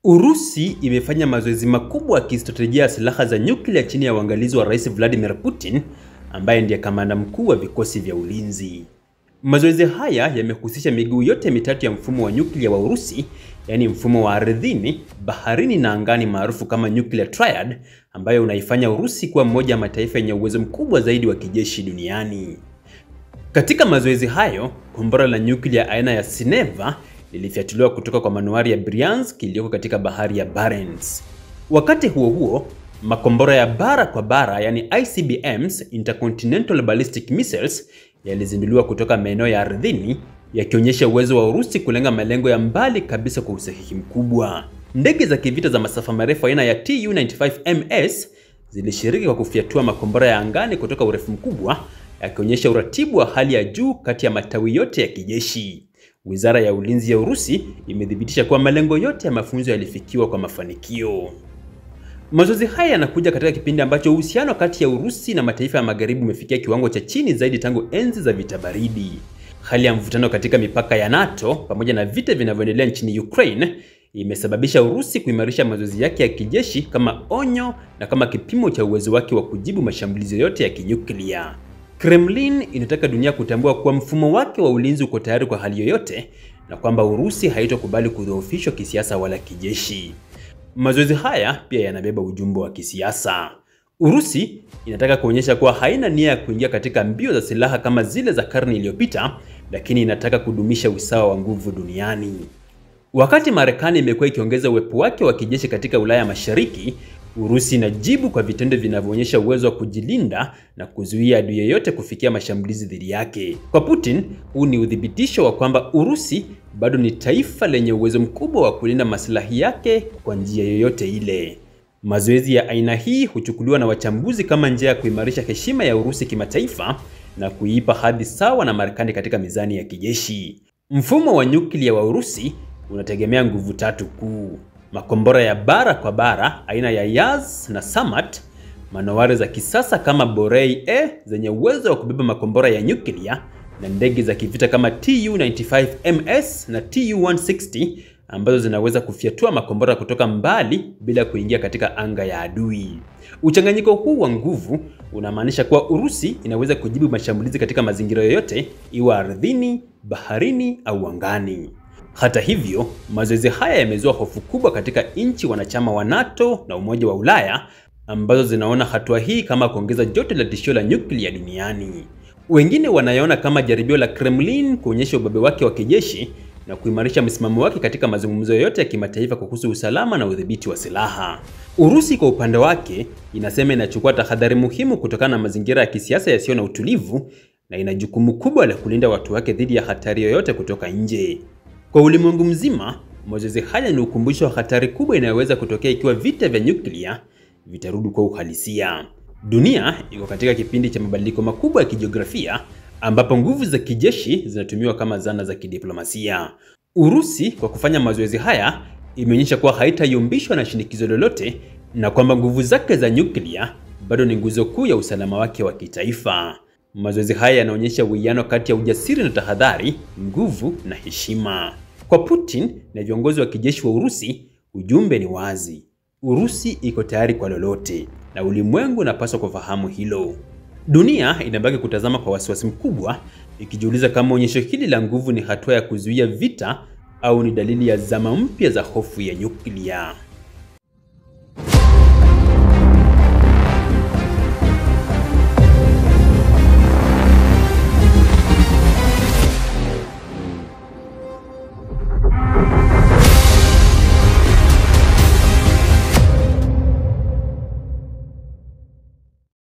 Urusi imefanya mazoezi makubwa ya kistratejia ya silaha za nyuklia chini ya uangalizi wa Rais Vladimir Putin, ambaye ndiye kamanda mkuu wa vikosi vya ulinzi. Mazoezi haya yamehusisha miguu yote mitatu ya mfumo wa nyuklia wa Urusi, yaani mfumo wa ardhini, baharini na angani maarufu kama Nuclear Triad, ambayo unaifanya Urusi kuwa mmoja wa mataifa yenye uwezo mkubwa zaidi wa kijeshi duniani. Katika mazoezi hayo, kombora la nyuklia aina ya Sineva lilifyatuliwa kutoka kwa manuari ya Bryansk iliyoko katika bahari ya Barents. Wakati huo huo, makombora ya bara kwa bara, yani ICBMs, Intercontinental Ballistic Missiles, yalizinduliwa kutoka maeneo ya ardhini, yakionyesha uwezo wa Urusi kulenga malengo ya mbali kabisa kwa usahihi mkubwa. Ndege za kivita za masafa marefu aina ya Tu-95MS zilishiriki kwa kufyatua makombora ya angani kutoka urefu mkubwa, yakionyesha uratibu wa hali ya juu kati ya matawi yote ya kijeshi. Wizara ya Ulinzi ya Urusi imethibitisha kuwa malengo yote ya mafunzo yalifikiwa kwa mafanikio. Mazoezi haya yanakuja katika kipindi ambacho uhusiano kati ya Urusi na mataifa ya Magharibi umefikia kiwango cha chini zaidi tangu enzi za vita baridi. Hali ya mvutano katika mipaka ya NATO pamoja na vita vinavyoendelea nchini Ukraine imesababisha Urusi kuimarisha mazoezi yake ya kijeshi kama onyo na kama kipimo cha uwezo wake wa kujibu mashambulizi yote ya kinyuklia. Kremlin inataka dunia kutambua kuwa mfumo wake wa ulinzi uko tayari kwa hali yoyote na kwamba Urusi haitokubali kudhoofishwa kisiasa wala kijeshi. Mazoezi haya pia yanabeba ujumbe wa kisiasa. Urusi inataka kuonyesha kuwa haina nia ya kuingia katika mbio za silaha kama zile za karne iliyopita, lakini inataka kudumisha usawa wa nguvu duniani. Wakati Marekani imekuwa ikiongeza uwepo wake wa kijeshi katika Ulaya Mashariki, Urusi inajibu kwa vitendo vinavyoonyesha uwezo wa kujilinda na kuzuia adui yeyote kufikia mashambulizi dhidi yake. Kwa Putin, huu ni udhibitisho wa kwamba Urusi bado ni taifa lenye uwezo mkubwa wa kulinda maslahi yake kwa njia yoyote ile. Mazoezi ya aina hii huchukuliwa na wachambuzi kama njia ya kuimarisha heshima ya Urusi kimataifa na kuipa hadhi sawa na Marekani katika mizani ya kijeshi. Mfumo wa nyuklia wa Urusi unategemea nguvu tatu kuu: makombora ya bara kwa bara aina ya Yaz na Samat, manowari za kisasa kama Borei A zenye uwezo wa kubeba makombora ya nyuklia, na ndege za kivita kama Tu-95MS na Tu-160 ambazo zinaweza kufyatua makombora kutoka mbali bila kuingia katika anga ya adui. Uchanganyiko huu wa nguvu unamaanisha kuwa Urusi inaweza kujibu mashambulizi katika mazingira yoyote, iwe ardhini, baharini au angani. Hata hivyo, mazoezi haya yamezua hofu kubwa katika nchi wanachama wa NATO na Umoja wa Ulaya, ambazo zinaona hatua hii kama kuongeza joto la tishio la nyuklia duniani. Wengine wanayaona kama jaribio la Kremlin kuonyesha ubabe wake wa kijeshi na kuimarisha msimamo wake katika mazungumzo yote ya kimataifa kuhusu usalama na udhibiti wa silaha. Urusi kwa upande wake inasema inachukua tahadhari muhimu kutokana na mazingira ya kisiasa yasiyo na utulivu na ina jukumu kubwa la kulinda watu wake dhidi ya hatari yoyote kutoka nje. Kwa ulimwengu mzima, mazoezi haya ni ukumbusho wa hatari kubwa inayoweza kutokea ikiwa vita vya nyuklia vitarudi kwa uhalisia. Dunia iko katika kipindi cha mabadiliko makubwa ya kijiografia ambapo nguvu za kijeshi zinatumiwa kama zana za kidiplomasia. Urusi kwa kufanya mazoezi haya imeonyesha kuwa haitayumbishwa na shinikizo lolote na kwamba nguvu zake za nyuklia bado ni nguzo kuu ya usalama wake wa kitaifa. Mazoezi haya yanaonyesha uwiano kati ya ujasiri na tahadhari, nguvu na heshima. Kwa Putin na viongozi wa kijeshi wa Urusi, ujumbe ni wazi: Urusi iko tayari kwa lolote na ulimwengu unapaswa kufahamu hilo. Dunia inabaki kutazama kwa wasiwasi mkubwa, ikijiuliza kama onyesho hili la nguvu ni hatua ya kuzuia vita au ni dalili ya zama mpya za hofu ya nyuklia.